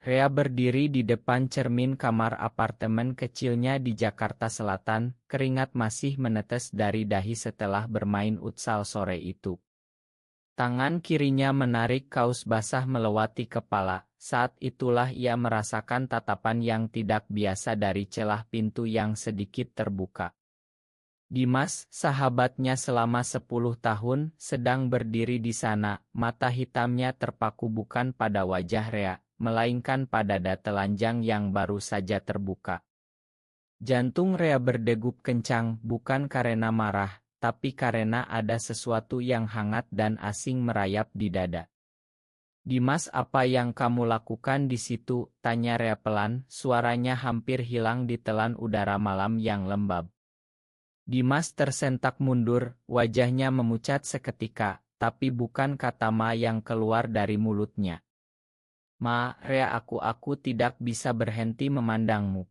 Rea berdiri di depan cermin kamar apartemen kecilnya di Jakarta Selatan, keringat masih menetes dari dahi setelah bermain futsal sore itu. Tangan kirinya menarik kaus basah melewati kepala, saat itulah ia merasakan tatapan yang tidak biasa dari celah pintu yang sedikit terbuka. Dimas, sahabatnya selama 10 tahun, sedang berdiri di sana, mata hitamnya terpaku bukan pada wajah Rea, melainkan pada dada telanjang yang baru saja terbuka. Jantung Rea berdegup kencang, bukan karena marah, tapi karena ada sesuatu yang hangat dan asing merayap di dada. Dimas, apa yang kamu lakukan di situ? Tanya Rea pelan, suaranya hampir hilang di telan udara malam yang lembab. Dimas tersentak mundur, wajahnya memucat seketika, tapi bukan kata ma yang keluar dari mulutnya. Ma, Rea, aku tidak bisa berhenti memandangmu.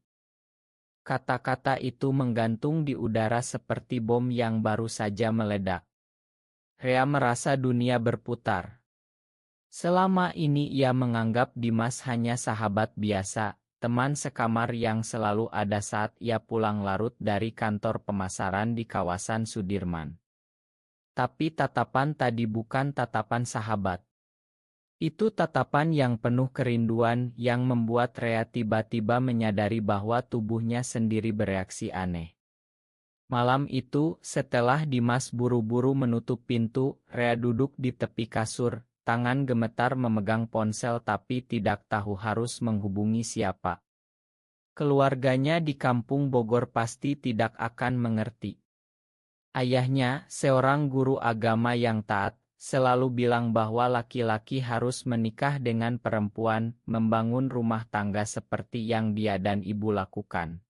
Kata-kata itu menggantung di udara seperti bom yang baru saja meledak. Rea merasa dunia berputar. Selama ini ia menganggap Dimas hanya sahabat biasa, teman sekamar yang selalu ada saat ia pulang larut dari kantor pemasaran di kawasan Sudirman. Tapi tatapan tadi bukan tatapan sahabat. Itu tatapan yang penuh kerinduan yang membuat Rea tiba-tiba menyadari bahwa tubuhnya sendiri bereaksi aneh. Malam itu, setelah Dimas buru-buru menutup pintu, Rea duduk di tepi kasur, tangan gemetar memegang ponsel tapi tidak tahu harus menghubungi siapa. Keluarganya di kampung Bogor pasti tidak akan mengerti. Ayahnya, seorang guru agama yang taat, selalu bilang bahwa laki-laki harus menikah dengan perempuan, membangun rumah tangga seperti yang dia dan ibu lakukan.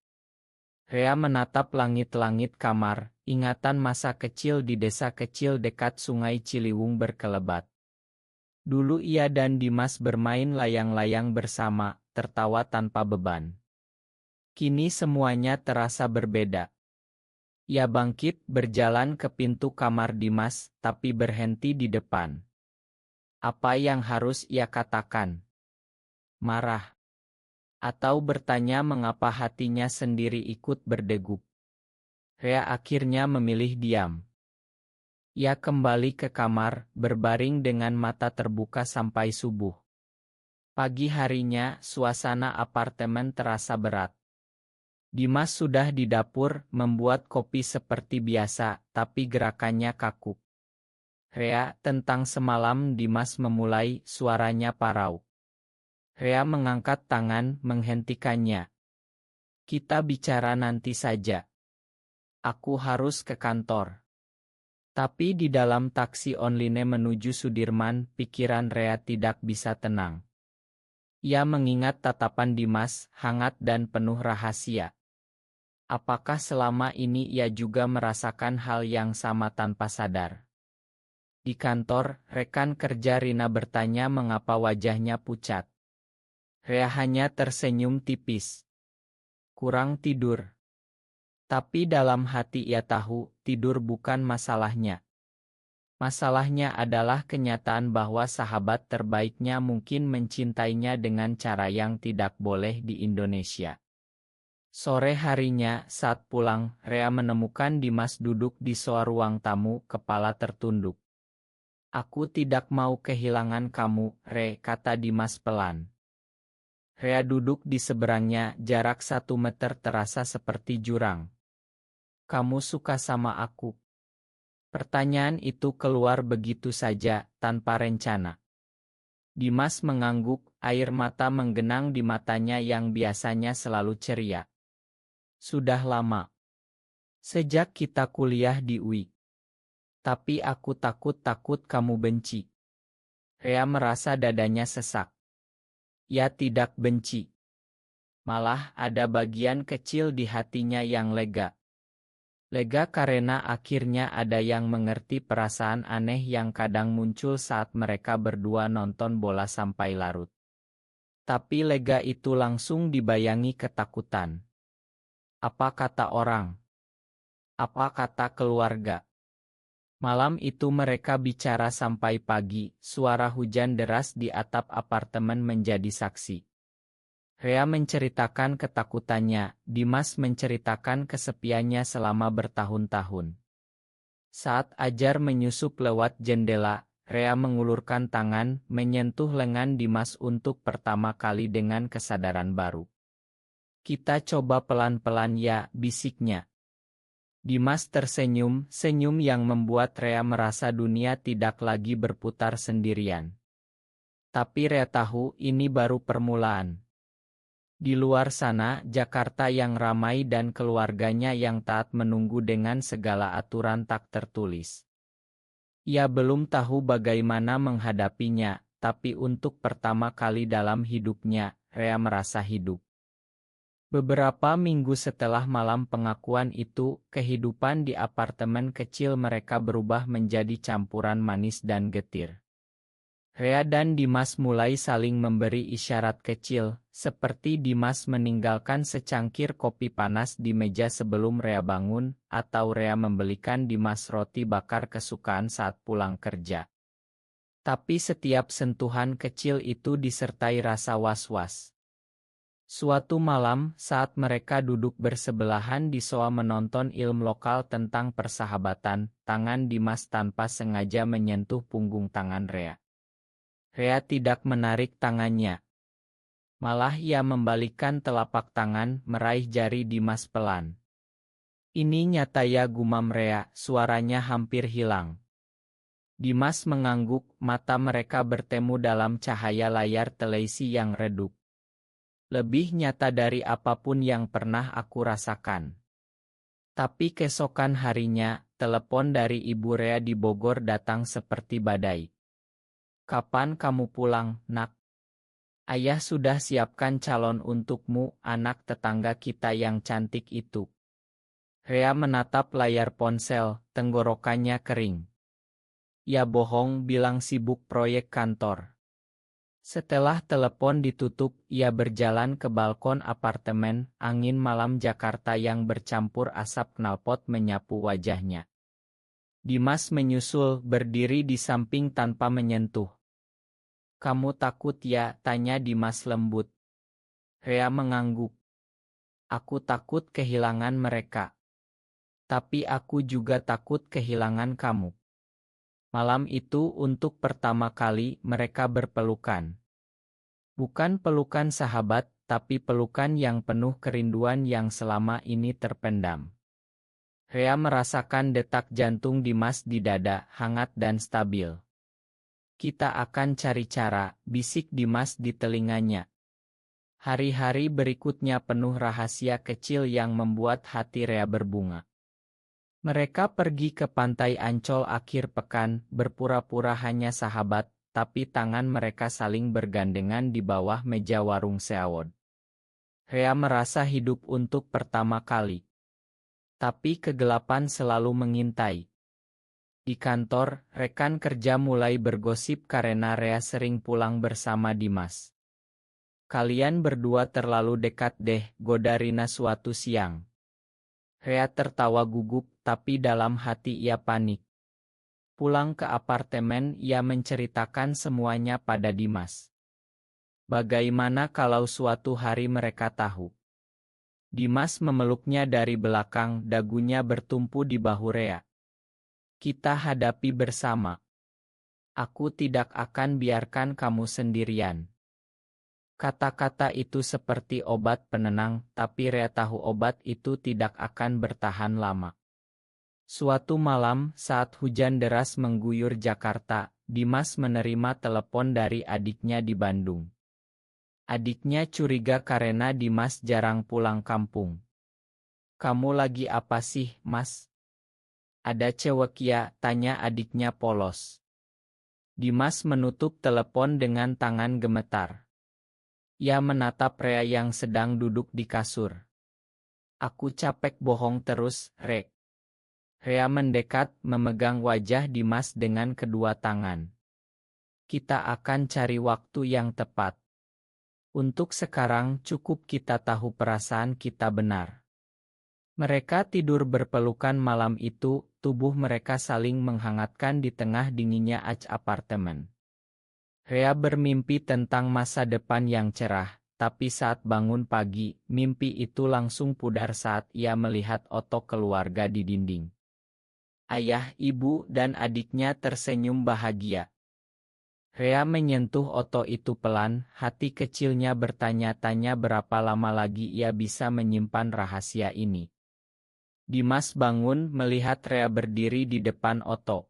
Rea menatap langit-langit kamar, ingatan masa kecil di desa kecil dekat Sungai Ciliwung berkelebat. Dulu ia dan Dimas bermain layang-layang bersama, tertawa tanpa beban. Kini semuanya terasa berbeda. Ia bangkit, berjalan ke pintu kamar Dimas, tapi berhenti di depan. Apa yang harus ia katakan? Marah? Atau bertanya mengapa hatinya sendiri ikut berdegup? Rea akhirnya memilih diam. Ia kembali ke kamar, berbaring dengan mata terbuka sampai subuh. Pagi harinya, suasana apartemen terasa berat. Dimas sudah di dapur, membuat kopi seperti biasa, tapi gerakannya kaku. Rea, tentang semalam Dimas memulai, suaranya parau. Rea mengangkat tangan, menghentikannya. Kita bicara nanti saja. Aku harus ke kantor. Tapi di dalam taksi online menuju Sudirman, pikiran Rea tidak bisa tenang. Ia mengingat tatapan Dimas, hangat dan penuh rahasia. Apakah selama ini ia juga merasakan hal yang sama tanpa sadar? Di kantor, rekan kerja Rina bertanya mengapa wajahnya pucat. Rea hanya tersenyum tipis. Kurang tidur. Tapi dalam hati ia tahu, tidur bukan masalahnya. Masalahnya adalah kenyataan bahwa sahabat terbaiknya mungkin mencintainya dengan cara yang tidak boleh di Indonesia. Sore harinya, saat pulang, Rea menemukan Dimas duduk di soa ruang tamu, kepala tertunduk. Aku tidak mau kehilangan kamu, Re, kata Dimas pelan. Rea duduk di seberangnya, jarak 1 meter terasa seperti jurang. Kamu suka sama aku? Pertanyaan itu keluar begitu saja, tanpa rencana. Dimas mengangguk, air mata menggenang di matanya yang biasanya selalu ceria. Sudah lama. Sejak kita kuliah di UI. Tapi aku takut kamu benci. Rea merasa dadanya sesak. Ia tidak benci. Malah ada bagian kecil di hatinya yang lega. Lega karena akhirnya ada yang mengerti perasaan aneh yang kadang muncul saat mereka berdua nonton bola sampai larut. Tapi lega itu langsung dibayangi ketakutan. Apa kata orang? Apa kata keluarga? Malam itu mereka bicara sampai pagi, suara hujan deras di atap apartemen menjadi saksi. Rea menceritakan ketakutannya, Dimas menceritakan kesepiannya selama bertahun-tahun. Saat Ajar menyusup lewat jendela, Rea mengulurkan tangan, menyentuh lengan Dimas untuk pertama kali dengan kesadaran baru. "Kita coba pelan-pelan ya," bisiknya. Dimas tersenyum, senyum yang membuat Rea merasa dunia tidak lagi berputar sendirian. Tapi Rea tahu ini baru permulaan. Di luar sana, Jakarta yang ramai dan keluarganya yang taat menunggu dengan segala aturan tak tertulis. Ia belum tahu bagaimana menghadapinya, tapi untuk pertama kali dalam hidupnya, Rea merasa hidup. Beberapa minggu setelah malam pengakuan itu, kehidupan di apartemen kecil mereka berubah menjadi campuran manis dan getir. Rea dan Dimas mulai saling memberi isyarat kecil, seperti Dimas meninggalkan secangkir kopi panas di meja sebelum Rea bangun, atau Rea membelikan Dimas roti bakar kesukaan saat pulang kerja. Tapi setiap sentuhan kecil itu disertai rasa was-was. Suatu malam, saat mereka duduk bersebelahan di sofa menonton film lokal tentang persahabatan, tangan Dimas tanpa sengaja menyentuh punggung tangan Rea. Rea tidak menarik tangannya. Malah ia membalikkan telapak tangan, meraih jari Dimas pelan. "Ini nyata ya," gumam Rea, suaranya hampir hilang. Dimas mengangguk, mata mereka bertemu dalam cahaya layar televisi yang redup. "Lebih nyata dari apapun yang pernah aku rasakan." Tapi keesokan harinya, telepon dari Ibu Rea di Bogor datang seperti badai. "Kapan kamu pulang, Nak? Ayah sudah siapkan calon untukmu, anak tetangga kita yang cantik itu." Rea menatap layar ponsel, tenggorokannya kering. "Ya bohong, bilang sibuk proyek kantor." Setelah telepon ditutup, ia berjalan ke balkon apartemen, angin malam Jakarta yang bercampur asap knalpot menyapu wajahnya. Dimas menyusul, berdiri di samping tanpa menyentuh. "Kamu takut ya?" tanya Dimas lembut. Rea mengangguk. "Aku takut kehilangan mereka. Tapi aku juga takut kehilangan kamu." Malam itu untuk pertama kali mereka berpelukan. Bukan pelukan sahabat, tapi pelukan yang penuh kerinduan yang selama ini terpendam. Rea merasakan detak jantung Dimas di dada, hangat dan stabil. "Kita akan cari cara," bisik Dimas di telinganya. Hari-hari berikutnya penuh rahasia kecil yang membuat hati Rea berbunga. Mereka pergi ke pantai Ancol akhir pekan, berpura-pura hanya sahabat, tapi tangan mereka saling bergandengan di bawah meja warung seawan. Rea merasa hidup untuk pertama kali. Tapi kegelapan selalu mengintai. Di kantor, rekan kerja mulai bergosip karena Rea sering pulang bersama Dimas. "Kalian berdua terlalu dekat deh," goda Rina suatu siang. Rea tertawa gugup, tapi dalam hati ia panik. Pulang ke apartemen, ia menceritakan semuanya pada Dimas. Bagaimana kalau suatu hari mereka tahu? Dimas memeluknya dari belakang, dagunya bertumpu di bahu Rea. "Kita hadapi bersama. Aku tidak akan biarkan kamu sendirian." Kata-kata itu seperti obat penenang, tapi Rea tahu obat itu tidak akan bertahan lama. Suatu malam, saat hujan deras mengguyur Jakarta, Dimas menerima telepon dari adiknya di Bandung. Adiknya curiga karena Dimas jarang pulang kampung. "Kamu lagi apa sih, Mas? Ada cewek ya?" tanya adiknya polos. Dimas menutup telepon dengan tangan gemetar. Ia menatap Rea yang sedang duduk di kasur. "Aku capek bohong terus, Rek." Rea mendekat, memegang wajah Dimas dengan kedua tangan. "Kita akan cari waktu yang tepat. Untuk sekarang cukup kita tahu perasaan kita benar." Mereka tidur berpelukan malam itu, tubuh mereka saling menghangatkan di tengah dinginnya AC apartemen. Rea bermimpi tentang masa depan yang cerah, tapi saat bangun pagi, mimpi itu langsung pudar saat ia melihat foto keluarga di dinding. Ayah, ibu, dan adiknya tersenyum bahagia. Rea menyentuh foto itu pelan, hati kecilnya bertanya-tanya berapa lama lagi ia bisa menyimpan rahasia ini. Dimas bangun melihat Rea berdiri di depan foto.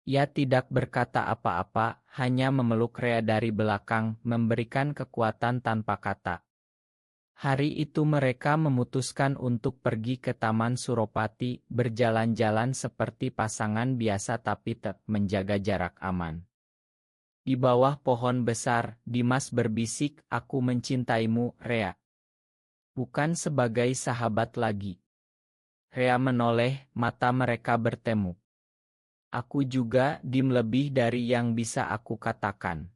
Ia tidak berkata apa-apa, hanya memeluk Rea dari belakang, memberikan kekuatan tanpa kata. Hari itu mereka memutuskan untuk pergi ke Taman Suropati, berjalan-jalan seperti pasangan biasa tapi tetap menjaga jarak aman. Di bawah pohon besar, Dimas berbisik, "Aku mencintaimu, Rea. Bukan sebagai sahabat lagi." Rea menoleh, mata mereka bertemu. "Aku juga, Dim, lebih dari yang bisa aku katakan."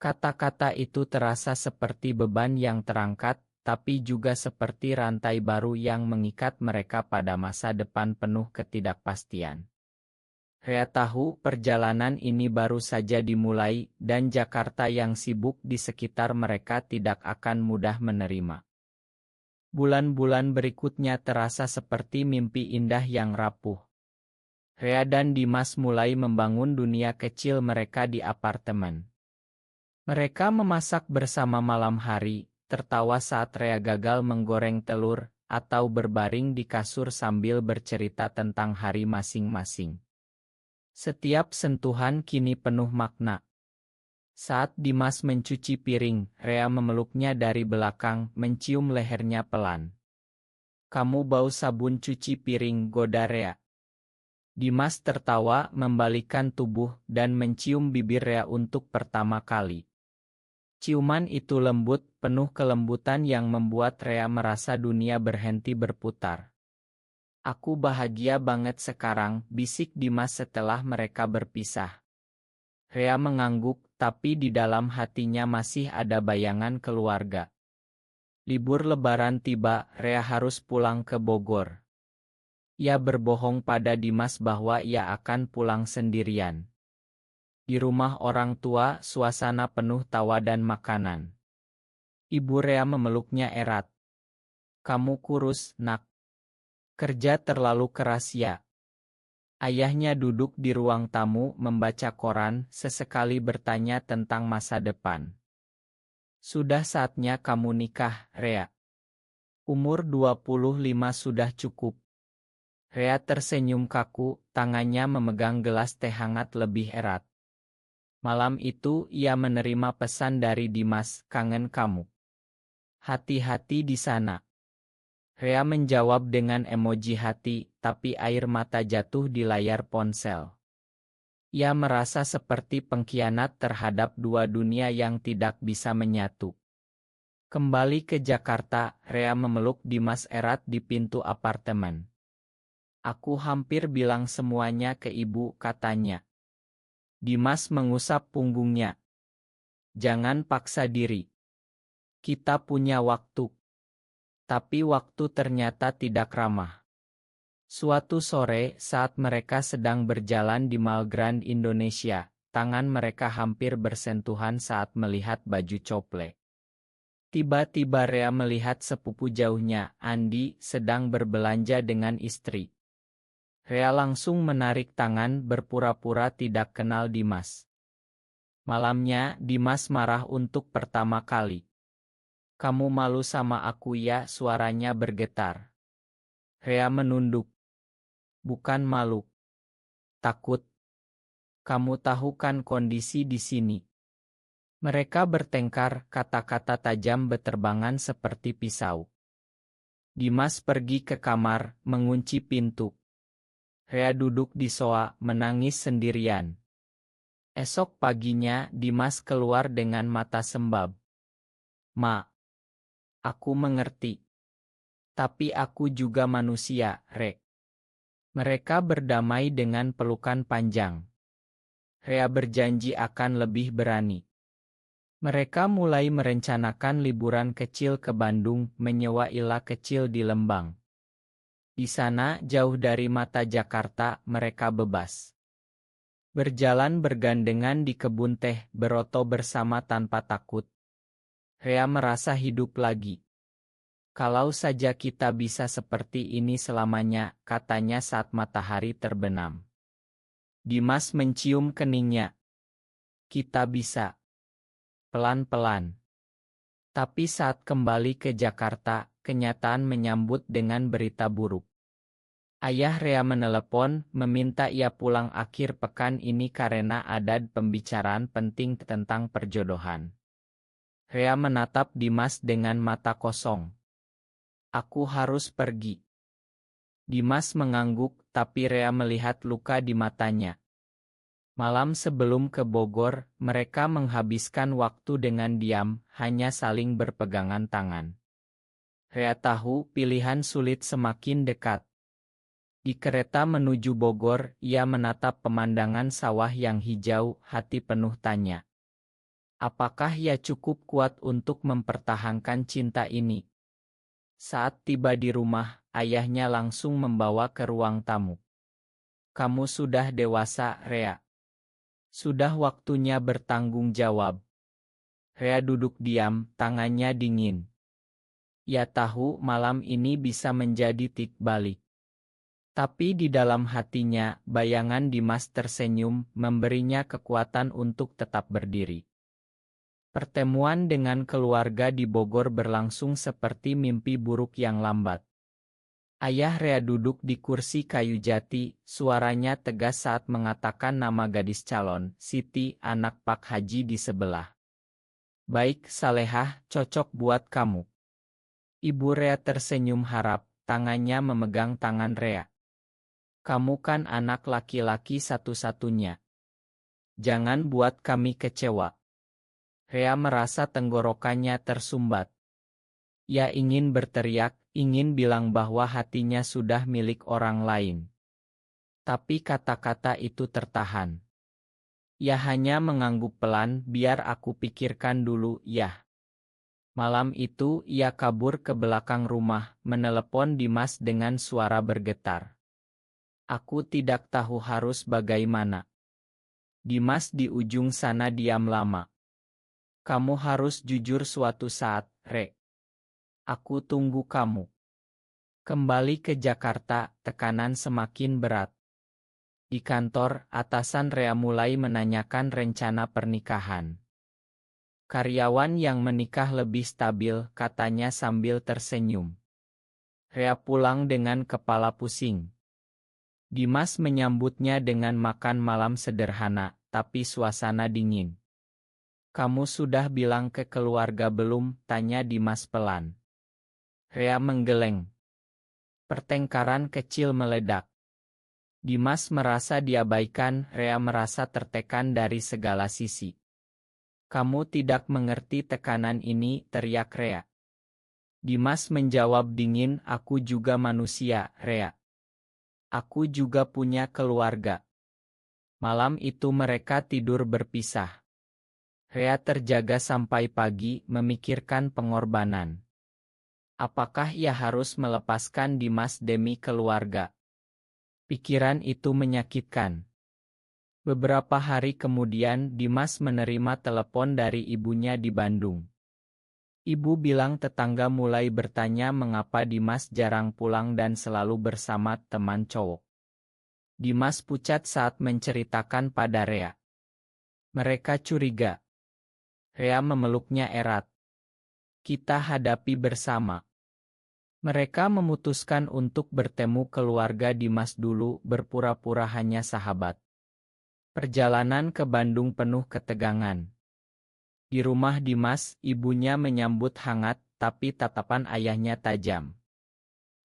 Kata-kata itu terasa seperti beban yang terangkat, tapi juga seperti rantai baru yang mengikat mereka pada masa depan penuh ketidakpastian. Rea tahu perjalanan ini baru saja dimulai, dan Jakarta yang sibuk di sekitar mereka tidak akan mudah menerima. Bulan-bulan berikutnya terasa seperti mimpi indah yang rapuh. Rea dan Dimas mulai membangun dunia kecil mereka di apartemen. Mereka memasak bersama malam hari, tertawa saat Rea gagal menggoreng telur, atau berbaring di kasur sambil bercerita tentang hari masing-masing. Setiap sentuhan kini penuh makna. Saat Dimas mencuci piring, Rea memeluknya dari belakang, mencium lehernya pelan. "Kamu bau sabun cuci piring," goda Rea. Dimas tertawa, membalikkan tubuh, dan mencium bibir Rea untuk pertama kali. Ciuman itu lembut, penuh kelembutan yang membuat Rea merasa dunia berhenti berputar. "Aku bahagia banget sekarang," bisik Dimas setelah mereka berpisah. Rea mengangguk, tapi di dalam hatinya masih ada bayangan keluarga. Libur Lebaran tiba, Rea harus pulang ke Bogor. Ia berbohong pada Dimas bahwa ia akan pulang sendirian. Di rumah orang tua, suasana penuh tawa dan makanan. Ibu Rea memeluknya erat. "Kamu kurus, Nak. Kerja terlalu keras ya." Ayahnya duduk di ruang tamu membaca koran, sesekali bertanya tentang masa depan. "Sudah saatnya kamu nikah, Rea. Umur 25 sudah cukup." Rea tersenyum kaku, tangannya memegang gelas teh hangat lebih erat. Malam itu ia menerima pesan dari Dimas, "Kangen kamu. Hati-hati di sana." Rea menjawab dengan emoji hati, tapi air mata jatuh di layar ponsel. Ia merasa seperti pengkhianat terhadap dua dunia yang tidak bisa menyatu. Kembali ke Jakarta, Rea memeluk Dimas erat di pintu apartemen. "Aku hampir bilang semuanya ke ibu," katanya. Dimas mengusap punggungnya. "Jangan paksa diri. Kita punya waktu." Tapi waktu ternyata tidak ramah. Suatu sore, saat mereka sedang berjalan di Mall Grand Indonesia, tangan mereka hampir bersentuhan saat melihat baju cople. Tiba-tiba Rea melihat sepupu jauhnya, Andi, sedang berbelanja dengan istri. Rea langsung menarik tangan, berpura-pura tidak kenal Dimas. Malamnya, Dimas marah untuk pertama kali. "Kamu malu sama aku ya?" suaranya bergetar. Rea menunduk. "Bukan malu. Takut. Kamu tahu kan kondisi di sini." Mereka bertengkar, kata-kata tajam berterbangan seperti pisau. Dimas pergi ke kamar, mengunci pintu. Rea duduk di sofa, menangis sendirian. Esok paginya, Dimas keluar dengan mata sembab. "Ma, aku mengerti. Tapi aku juga manusia, Re." Mereka berdamai dengan pelukan panjang. Rea berjanji akan lebih berani. Mereka mulai merencanakan liburan kecil ke Bandung, menyewa villa kecil di Lembang. Di sana, jauh dari mata Jakarta, mereka bebas. Berjalan bergandengan di kebun teh, beroto bersama tanpa takut. Rea merasa hidup lagi. Kalau saja kita bisa seperti ini selamanya, katanya saat matahari terbenam. Dimas mencium keningnya. Kita bisa. Pelan-pelan. Tapi saat kembali ke Jakarta, kenyataan menyambut dengan berita buruk. Ayah Rea menelepon, meminta ia pulang akhir pekan ini karena ada pembicaraan penting tentang perjodohan. Rea menatap Dimas dengan mata kosong. Aku harus pergi. Dimas mengangguk, tapi Rea melihat luka di matanya. Malam sebelum ke Bogor, mereka menghabiskan waktu dengan diam, hanya saling berpegangan tangan. Rea tahu pilihan sulit semakin dekat. Di kereta menuju Bogor, ia menatap pemandangan sawah yang hijau, hati penuh tanya. Apakah ia cukup kuat untuk mempertahankan cinta ini? Saat tiba di rumah, ayahnya langsung membawa ke ruang tamu. Kamu sudah dewasa, Rea. Sudah waktunya bertanggung jawab. Rea duduk diam, tangannya dingin. Ia tahu malam ini bisa menjadi titik balik. Tapi di dalam hatinya, bayangan Dimas tersenyum, memberinya kekuatan untuk tetap berdiri. Pertemuan dengan keluarga di Bogor berlangsung seperti mimpi buruk yang lambat. Ayah Rea duduk di kursi kayu jati, suaranya tegas saat mengatakan nama gadis calon, Siti, anak Pak Haji di sebelah. Baik, Salehah, cocok buat kamu. Ibu Rea tersenyum harap, tangannya memegang tangan Rea. Kamu kan anak laki-laki satu-satunya. Jangan buat kami kecewa. Rea merasa tenggorokannya tersumbat. Ia ingin berteriak, ingin bilang bahwa hatinya sudah milik orang lain. Tapi kata-kata itu tertahan. Ia hanya mengangguk pelan, biar aku pikirkan dulu, ya. Malam itu, ia kabur ke belakang rumah, menelepon Dimas dengan suara bergetar. Aku tidak tahu harus bagaimana. Dimas di ujung sana diam lama. Kamu harus jujur suatu saat, Re. Aku tunggu kamu. Kembali ke Jakarta, tekanan semakin berat. Di kantor, atasan Rea mulai menanyakan rencana pernikahan. Karyawan yang menikah lebih stabil, katanya sambil tersenyum. Rea pulang dengan kepala pusing. Dimas menyambutnya dengan makan malam sederhana, tapi suasana dingin. Kamu sudah bilang ke keluarga belum? Tanya Dimas pelan. Rea menggeleng. Pertengkaran kecil meledak. Dimas merasa diabaikan, Rea merasa tertekan dari segala sisi. Kamu tidak mengerti tekanan ini, teriak Rea. Dimas menjawab dingin, aku juga manusia, Rea. Aku juga punya keluarga. Malam itu mereka tidur berpisah. Rea terjaga sampai pagi, memikirkan pengorbanan. Apakah ia harus melepaskan Dimas demi keluarga? Pikiran itu menyakitkan. Beberapa hari kemudian, Dimas menerima telepon dari ibunya di Bandung. Ibu bilang tetangga mulai bertanya mengapa Dimas jarang pulang dan selalu bersama teman cowok. Dimas pucat saat menceritakan pada Rea. Mereka curiga. Rea memeluknya erat. Kita hadapi bersama. Mereka memutuskan untuk bertemu keluarga Dimas dulu, berpura-pura hanya sahabat. Perjalanan ke Bandung penuh ketegangan. Di rumah Dimas, ibunya menyambut hangat, tapi tatapan ayahnya tajam.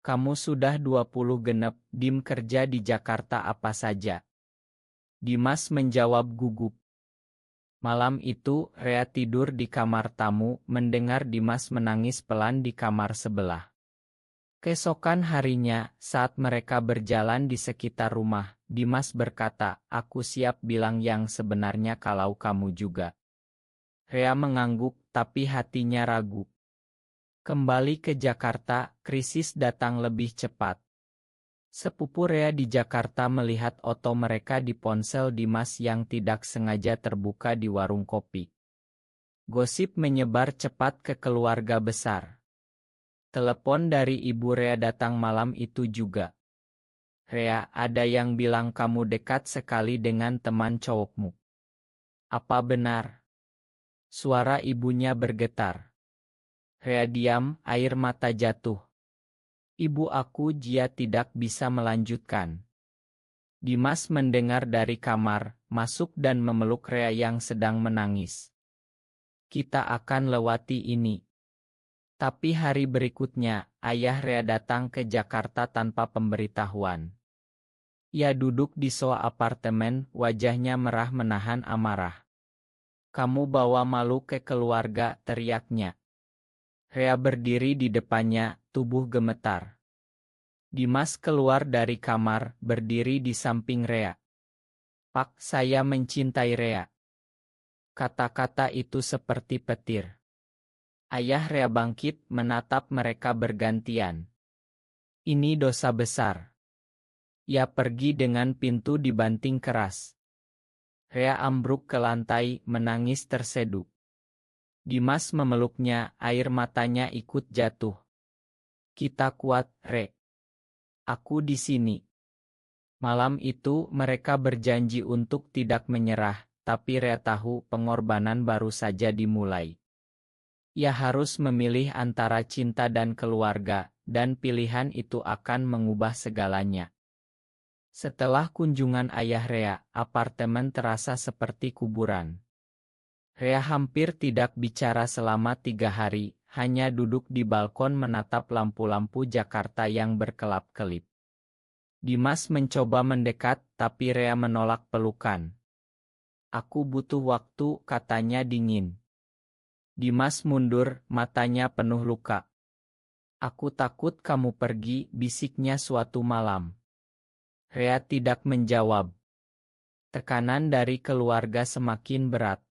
Kamu sudah 20 genep, Dim kerja di Jakarta apa saja? Dimas menjawab gugup. Malam itu, Rea tidur di kamar tamu, mendengar Dimas menangis pelan di kamar sebelah. Keesokan harinya, saat mereka berjalan di sekitar rumah, Dimas berkata, aku siap bilang yang sebenarnya kalau kamu juga. Rea mengangguk, tapi hatinya ragu. Kembali ke Jakarta, krisis datang lebih cepat. Sepupu Rea di Jakarta melihat foto mereka di ponsel Dimas yang tidak sengaja terbuka di warung kopi. Gosip menyebar cepat ke keluarga besar. Telepon dari Ibu Rea datang malam itu juga. Rea, ada yang bilang kamu dekat sekali dengan teman cowokmu. Apa benar? Suara ibunya bergetar. Rea diam, air mata jatuh. Ibu aku dia tidak bisa melanjutkan. Dimas mendengar dari kamar, masuk dan memeluk Rea yang sedang menangis. Kita akan lewati ini. Tapi hari berikutnya, ayah Rea datang ke Jakarta tanpa pemberitahuan. Ia duduk di sofa apartemen, wajahnya merah menahan amarah. Kamu bawa malu ke keluarga, teriaknya. Rea berdiri di depannya, tubuh gemetar. Dimas keluar dari kamar, berdiri di samping Rea. Pak, saya mencintai Rea. Kata-kata itu seperti petir. Ayah Rea bangkit, menatap mereka bergantian. Ini dosa besar. Ia pergi dengan pintu dibanting keras. Rea ambruk ke lantai, menangis terseduh. Dimas memeluknya, air matanya ikut jatuh. Kita kuat, Re. Aku di sini. Malam itu mereka berjanji untuk tidak menyerah, tapi Rea tahu pengorbanan baru saja dimulai. Ia harus memilih antara cinta dan keluarga, dan pilihan itu akan mengubah segalanya. Setelah kunjungan ayah Rea, apartemen terasa seperti kuburan. Rea hampir tidak bicara selama 3 hari, hanya duduk di balkon menatap lampu-lampu Jakarta yang berkelap-kelip. Dimas mencoba mendekat, tapi Rea menolak pelukan. Aku butuh waktu, katanya dingin. Dimas mundur, matanya penuh luka. Aku takut kamu pergi, bisiknya suatu malam. Rea tidak menjawab. Tekanan dari keluarga semakin berat.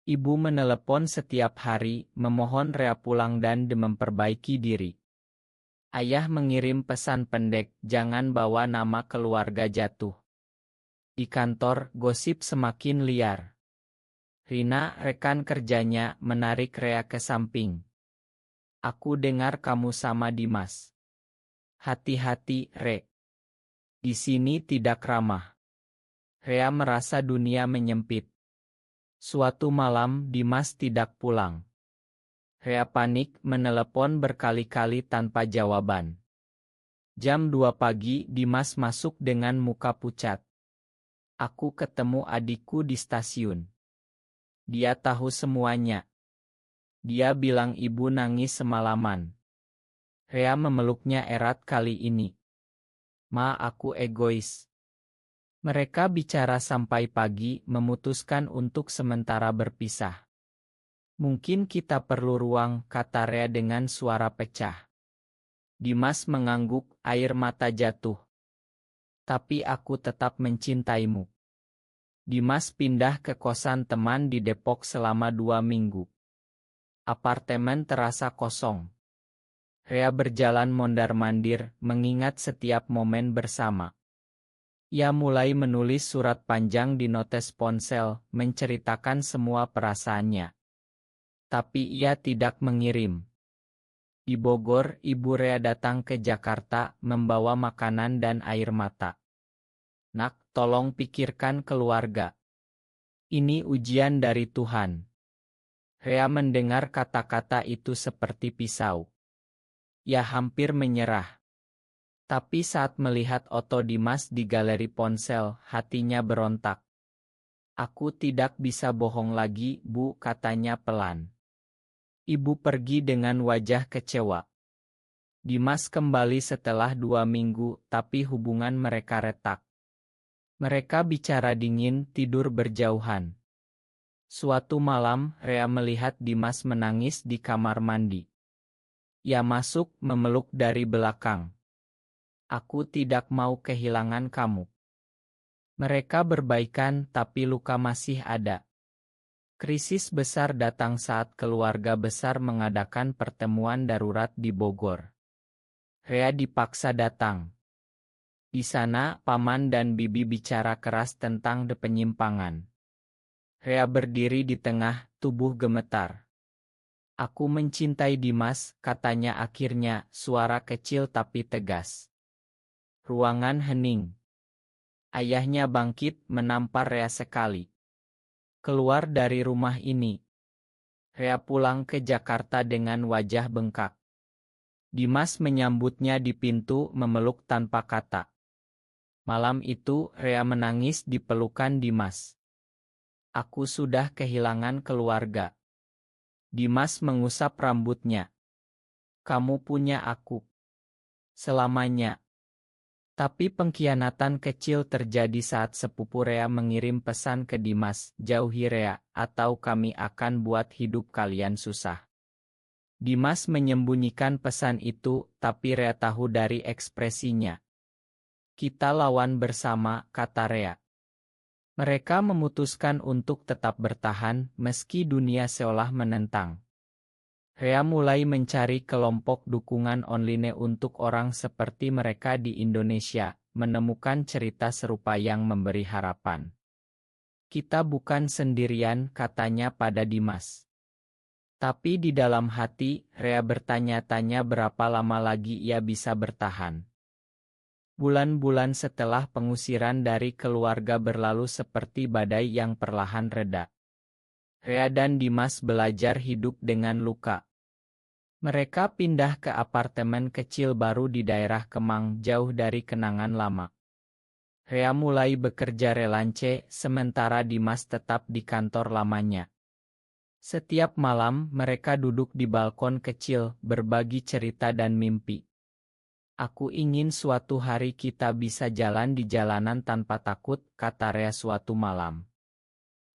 Ibu menelepon setiap hari, memohon Rea pulang dan memperbaiki diri. Ayah mengirim pesan pendek, jangan bawa nama keluarga jatuh. Di kantor, gosip semakin liar. Rina, rekan kerjanya, menarik Rea ke samping. Aku dengar kamu sama Dimas. Hati-hati, Re. Di sini tidak ramah. Rea merasa dunia menyempit. Suatu malam, Dimas tidak pulang. Rea panik, menelepon berkali-kali tanpa jawaban. Jam 2 pagi, Dimas masuk dengan muka pucat. Aku ketemu adikku di stasiun. Dia tahu semuanya. Dia bilang ibu nangis semalaman. Rea memeluknya erat kali ini. Ma, aku egois. Mereka bicara sampai pagi, memutuskan untuk sementara berpisah. Mungkin kita perlu ruang, kata Rea dengan suara pecah. Dimas mengangguk, air mata jatuh. Tapi aku tetap mencintaimu. Dimas pindah ke kosan teman di Depok selama 2 minggu. Apartemen terasa kosong. Rea berjalan mondar-mandir, mengingat setiap momen bersama. Ia mulai menulis surat panjang di notes ponsel, menceritakan semua perasaannya. Tapi ia tidak mengirim. Di Bogor, Ibu Rea datang ke Jakarta, membawa makanan dan air mata. Nak, tolong pikirkan keluarga. Ini ujian dari Tuhan. Rea mendengar kata-kata itu seperti pisau. Ia hampir menyerah. Tapi saat melihat foto Dimas di galeri ponsel, hatinya berontak. Aku tidak bisa bohong lagi, Bu, katanya pelan. Ibu pergi dengan wajah kecewa. Dimas kembali setelah 2 minggu, tapi hubungan mereka retak. Mereka bicara dingin, tidur berjauhan. Suatu malam, Rea melihat Dimas menangis di kamar mandi. Ia masuk, memeluk dari belakang. Aku tidak mau kehilangan kamu. Mereka berbaikan, tapi luka masih ada. Krisis besar datang saat keluarga besar mengadakan pertemuan darurat di Bogor. Rea dipaksa datang. Di sana, paman dan bibi bicara keras tentang penyimpangan. Rea berdiri di tengah, tubuh gemetar. Aku mencintai Dimas, katanya akhirnya, suara kecil tapi tegas. Ruangan hening. Ayahnya bangkit, menampar Rea sekali. Keluar dari rumah ini. Rea pulang ke Jakarta dengan wajah bengkak. Dimas menyambutnya di pintu, memeluk tanpa kata. Malam itu, Rea menangis di pelukan Dimas. Aku sudah kehilangan keluarga. Dimas mengusap rambutnya. Kamu punya aku. Selamanya. Tapi pengkhianatan kecil terjadi saat sepupu Rea mengirim pesan ke Dimas, jauhi Rea, atau kami akan buat hidup kalian susah. Dimas menyembunyikan pesan itu, tapi Rea tahu dari ekspresinya. Kita lawan bersama, kata Rea. Mereka memutuskan untuk tetap bertahan, meski dunia seolah menentang. Rea mulai mencari kelompok dukungan online untuk orang seperti mereka di Indonesia, menemukan cerita serupa yang memberi harapan. Kita bukan sendirian, katanya pada Dimas. Tapi di dalam hati, Rea bertanya-tanya berapa lama lagi ia bisa bertahan. Bulan-bulan setelah pengusiran dari keluarga berlalu seperti badai yang perlahan reda. Rea dan Dimas belajar hidup dengan luka. Mereka pindah ke apartemen kecil baru di daerah Kemang, jauh dari kenangan lama. Rea mulai bekerja relance, sementara Dimas tetap di kantor lamanya. Setiap malam, mereka duduk di balkon kecil, berbagi cerita dan mimpi. Aku ingin suatu hari kita bisa jalan di jalanan tanpa takut, kata Rea suatu malam.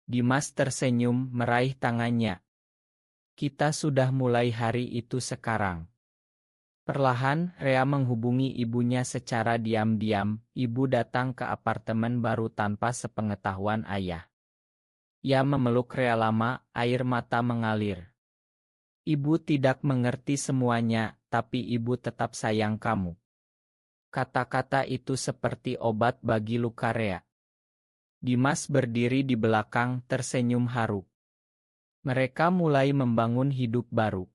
Dimas tersenyum, meraih tangannya. Kita sudah mulai hari itu sekarang. Perlahan, Rea menghubungi ibunya secara diam-diam. Ibu datang ke apartemen baru tanpa sepengetahuan ayah. Ia memeluk Rea lama, air mata mengalir. Ibu tidak mengerti semuanya, tapi ibu tetap sayang kamu. Kata-kata itu seperti obat bagi luka Rea. Dimas berdiri di belakang, tersenyum haru. Mereka mulai membangun hidup baru.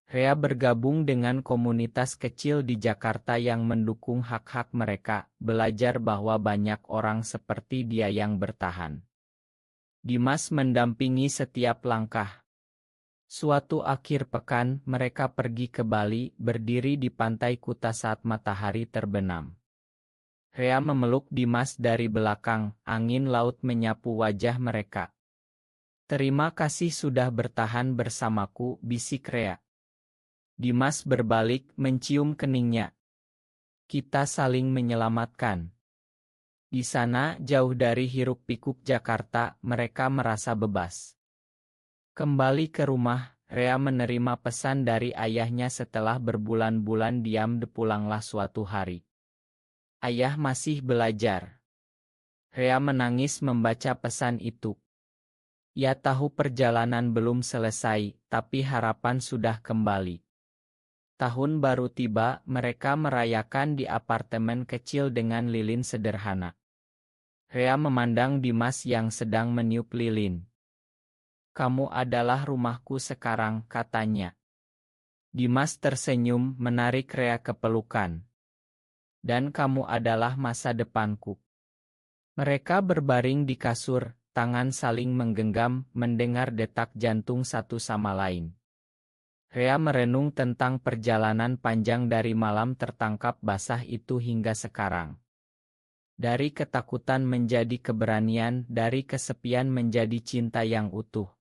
Rea bergabung dengan komunitas kecil di Jakarta yang mendukung hak-hak mereka, belajar bahwa banyak orang seperti dia yang bertahan. Dimas mendampingi setiap langkah. Suatu akhir pekan, mereka pergi ke Bali, berdiri di pantai Kuta saat matahari terbenam. Rea memeluk Dimas dari belakang, angin laut menyapu wajah mereka. Terima kasih sudah bertahan bersamaku, bisik Rea. Dimas berbalik, mencium keningnya. Kita saling menyelamatkan. Di sana, jauh dari hiruk-pikuk Jakarta, mereka merasa bebas. Kembali ke rumah, Rea menerima pesan dari ayahnya setelah berbulan-bulan diam. Pulanglah suatu hari. Ayah masih belajar. Rea menangis membaca pesan itu. Ia tahu perjalanan belum selesai, tapi harapan sudah kembali. Tahun baru tiba, mereka merayakan di apartemen kecil dengan lilin sederhana. Rea memandang Dimas yang sedang meniup lilin. Kamu adalah rumahku sekarang, katanya. Dimas tersenyum, menarik Rea ke pelukan. Dan kamu adalah masa depanku. Mereka berbaring di kasur, tangan saling menggenggam, mendengar detak jantung satu sama lain. Rea merenung tentang perjalanan panjang dari malam tertangkap basah itu hingga sekarang. Dari ketakutan menjadi keberanian, dari kesepian menjadi cinta yang utuh.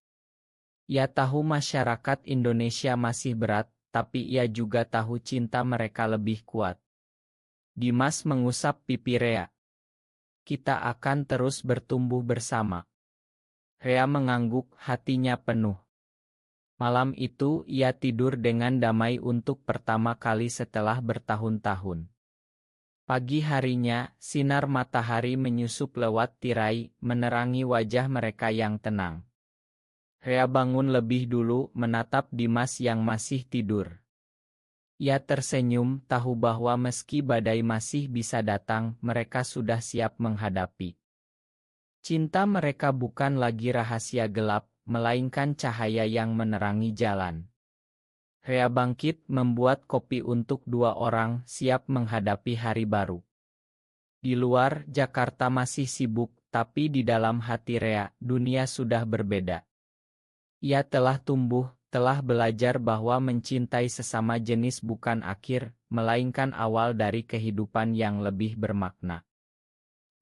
Ia tahu masyarakat Indonesia masih berat, tapi ia juga tahu cinta mereka lebih kuat. Dimas mengusap pipi Rea. Kita akan terus bertumbuh bersama. Rea mengangguk, hatinya penuh. Malam itu ia tidur dengan damai untuk pertama kali setelah bertahun-tahun. Pagi harinya, sinar matahari menyusup lewat tirai, menerangi wajah mereka yang tenang. Rea bangun lebih dulu, menatap Dimas yang masih tidur. Ia tersenyum, tahu bahwa meski badai masih bisa datang, mereka sudah siap menghadapi. Cinta mereka bukan lagi rahasia gelap, melainkan cahaya yang menerangi jalan. Rea bangkit membuat kopi untuk 2 orang siap menghadapi hari baru. Di luar, Jakarta masih sibuk, tapi di dalam hati Rea, dunia sudah berbeda. Ia telah tumbuh, telah belajar bahwa mencintai sesama jenis bukan akhir, melainkan awal dari kehidupan yang lebih bermakna.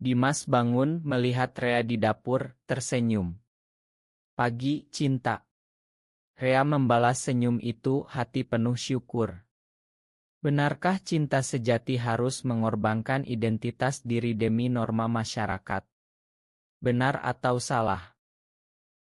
Dimas bangun melihat Rea di dapur, tersenyum. Pagi, cinta. Rea membalas senyum itu, hati penuh syukur. Benarkah cinta sejati harus mengorbankan identitas diri demi norma masyarakat? Benar atau salah?